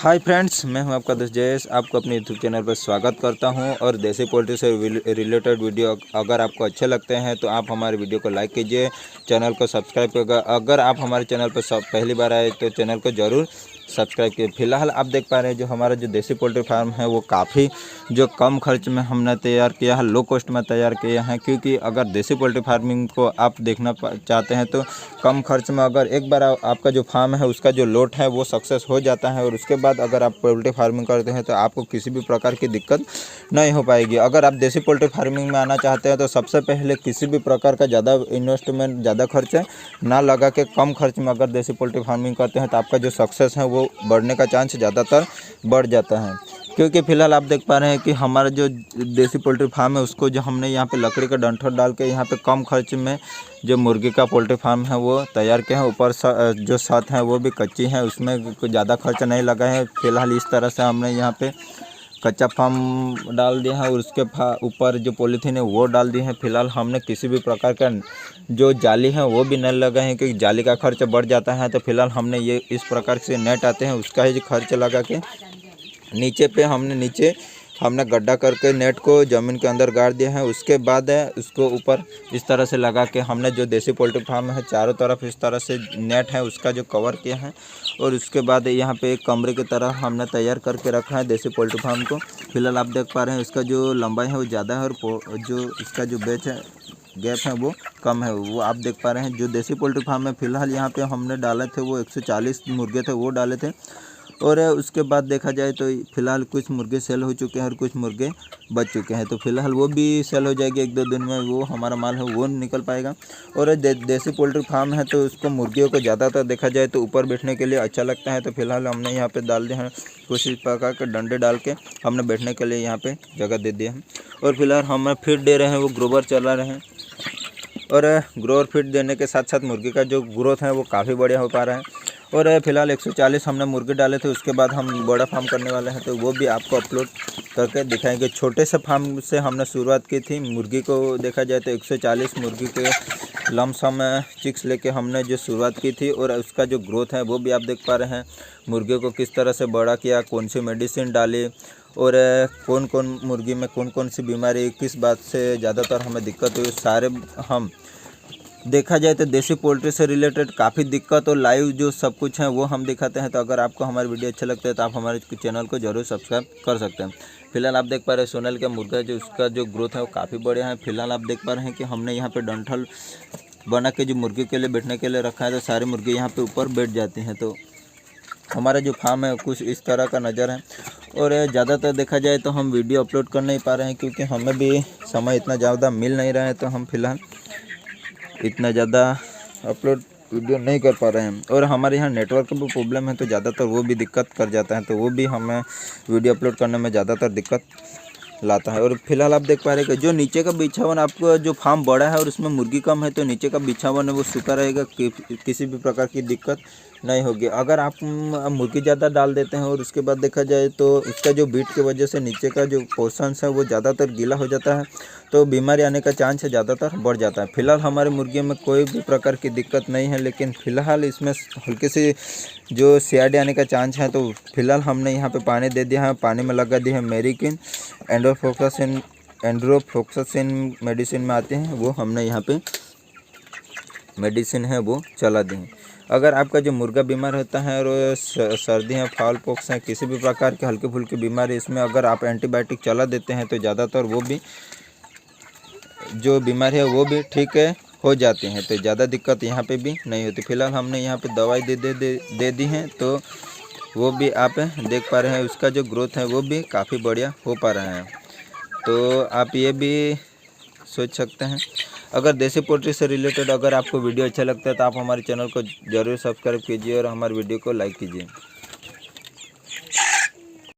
Hi friends, मैं हूं आपका दोस्त जयेश। आपको अपने यूट्यूब चैनल पर स्वागत करता हूं। और देसी पोल्ट्री से रिलेटेड वीडियो अगर आपको अच्छे लगते हैं तो आप हमारे वीडियो को लाइक कीजिए, चैनल को सब्सक्राइब कीजिएगा। अगर आप हमारे चैनल पर पहली बार आए तो चैनल को ज़रूर सब्सक्राइब कीजिए। फिलहाल आप देख पा रहे हैं जो हमारा जो देसी पोल्ट्री फार्म है वो काफ़ी जो कम खर्च में हमने तैयार किया है, लो कॉस्ट में तैयार किया है। क्योंकि अगर देसी पोल्ट्री फार्मिंग को आप देखना चाहते हैं तो कम खर्च में अगर एक बार आपका जो फार्म है उसका जो लोट है वो सक्सेस हो जाता है, और उसके बाद अगर आप पोल्ट्री फार्मिंग करते हैं तो आपको किसी भी प्रकार की दिक्कत नहीं हो पाएगी। अगर आप देसी पोल्ट्री फार्मिंग में आना चाहते हैं तो सबसे पहले किसी भी प्रकार का ज़्यादा इन्वेस्टमेंट, ज़्यादा खर्च ना लगा के कम खर्च में अगर देसी पोल्ट्री फार्मिंग करते हैं तो आपका जो सक्सेस है वो बढ़ने का चांस ज़्यादातर बढ़ जाता है। क्योंकि फ़िलहाल आप देख पा रहे हैं कि हमारा जो देसी पोल्ट्री फार्म है उसको जो हमने यहाँ पे लकड़ी का डंठल डाल के यहाँ पे कम खर्च में जो मुर्गी का पोल्ट्री फार्म है वो तैयार किया है। ऊपर जो छत है वो भी कच्ची है, उसमें कोई ज़्यादा खर्च नहीं लगा है। फिलहाल इस तरह से हमने यहाँ पे कच्चा फार्म डाल दिया है और उसके ऊपर जो पॉलीथीन है वो डाल दी है। फिलहाल हमने किसी भी प्रकार का जो जाली है वो भी नहीं लगा है, क्योंकि जाली का खर्च बढ़ जाता है। तो फिलहाल हमने ये इस प्रकार से नेट आते हैं उसका ही खर्च लगा के नीचे हमने गड्ढा करके नेट को ज़मीन के अंदर गाड़ दिया है। उसके बाद उसको ऊपर इस तरह से लगा के हमने जो देसी पोल्ट्री फार्म है चारों तरफ इस तरह से नेट है उसका जो कवर किया है। और उसके बाद यहाँ पे एक कमरे की तरह हमने तैयार करके रखा है देसी पोल्ट्री फार्म को। फिलहाल आप देख पा रहे हैं इसका जो लंबाई है वो ज़्यादा है और जो इसका जो गैप है वो कम है। वो आप देख पा रहे हैं जो देसी पोल्ट्री फार्म है। फिलहाल यहाँ पे हमने डाले थे वो 140 मुर्गे थे वो डाले थे। और उसके बाद देखा जाए तो फिलहाल कुछ मुर्गे सेल हो चुके हैं और कुछ मुर्गे बच चुके हैं। तो फिलहाल वो भी सेल हो जाएगी, एक दो दिन में वो हमारा माल है वो निकल पाएगा। और देसी पोल्ट्री फार्म है तो उसको मुर्गियों को ज़्यादातर देखा जाए तो ऊपर बैठने के लिए अच्छा लगता है। तो फिलहाल हमने यहाँ पे डाल दिए हैं कुछ इस प्रकार के डंडे डाल के हमने बैठने के लिए यहाँ पे जगह दे दिया है। और फिलहाल हम फीड दे रहे हैं वो ग्रोवर चला रहे हैं। और ग्रोवर फीड देने के साथ साथ मुर्गी का जो ग्रोथ है वो काफ़ी बढ़िया हो पा रहा है। और फिलहाल 140 हमने मुर्गे डाले थे, उसके बाद हम बड़ा फार्म करने वाले हैं तो वो भी आपको अपलोड करके दिखाएंगे। छोटे से फार्म से हमने शुरुआत की थी। मुर्गी को देखा जाए तो 140 मुर्गी के लमसम चिक्स लेके हमने जो शुरुआत की थी, और उसका जो ग्रोथ है वो भी आप देख पा रहे हैं। मुर्गे को किस तरह से बड़ा किया, कौन सी मेडिसिन डाली, और कौन कौन मुर्गी में कौन कौन सी बीमारी, किस बात से ज़्यादातर हमें दिक्कत हुई, सारे हम देखा जाए तो देसी पोल्ट्री से रिलेटेड काफ़ी दिक्कत और लाइव जो सब कुछ है वो हम दिखाते हैं। तो अगर आपको हमारी वीडियो अच्छे लगते हैं तो आप हमारे चैनल को जरूर सब्सक्राइब कर सकते हैं। फिलहाल आप देख पा रहे हैं सोनल का मुर्गा जो उसका जो ग्रोथ है वो काफ़ी बढ़िया है। फिलहाल आप देख पा रहे हैं कि हमने यहाँ पे डंठल बना के जो मुर्गी के लिए बैठने के लिए रखा है, तो सारे मुर्गे यहाँ पे ऊपर बैठ जाते हैं। तो हमारा जो फार्म है कुछ इस तरह का नज़र है। और ज़्यादातर देखा जाए तो हम वीडियो अपलोड कर नहीं पा रहे हैं, क्योंकि हमें भी समय इतना ज़्यादा मिल नहीं रहा है। तो हम फिलहाल इतना ज़्यादा अपलोड वीडियो नहीं कर पा रहे हैं। और हमारे यहाँ नेटवर्क का भी प्रॉब्लम है तो ज़्यादातर वो भी दिक्कत कर जाता है, तो वो भी हमें वीडियो अपलोड करने में ज़्यादातर दिक्कत लाता है। और फिलहाल आप देख पा रहे हैं कि जो नीचे का बिछावन, आपको जो फार्म बड़ा है और उसमें मुर्गी कम है तो नीचे का बिछावन है वो सूखा रहेगा, किसी भी प्रकार की दिक्कत नहीं होगी। अगर आप मुर्गी ज़्यादा डाल देते हैं और उसके बाद देखा जाए तो उसका जो बीट की वजह से नीचे का जो पोर्शन है वो ज़्यादातर गीला हो जाता है, तो बीमारी आने का चांस है ज़्यादातर बढ़ जाता है। फिलहाल हमारे मुर्गियों में कोई भी प्रकार की दिक्कत नहीं है, लेकिन फ़िलहाल इसमें हल्की सी जो CRD आने का चांस है। तो फिलहाल हमने यहाँ पे पानी दे दिया है, पानी में लगा दिया है मेरिकिन, एंड्रोफ्लोक्सासिन मेडिसिन में आते हैं, वो हमने यहाँ पे मेडिसिन है वो चला दी है। अगर आपका जो मुर्गा बीमार होता है और सर्दी है, फाउल पॉक्स है, किसी भी प्रकार की हल्की फुल्की बीमारी, इसमें अगर आप एंटीबायोटिक चला देते हैं तो ज़्यादातर वो भी जो बीमारी है वो भी ठीक हो जाती हैं। तो ज़्यादा दिक्कत यहाँ पे भी नहीं होती। फिलहाल हमने यहाँ पे दवाई दे दी है, तो वो भी आप देख पा रहे हैं। उसका जो ग्रोथ है वो भी काफ़ी बढ़िया हो पा रहा है। तो आप ये भी सोच सकते हैं। अगर देसी पोल्ट्री से रिलेटेड अगर आपको वीडियो अच्छा लगता है तो आप हमारे चैनल को ज़रूर सब्सक्राइब कीजिए और हमारे वीडियो को लाइक कीजिए।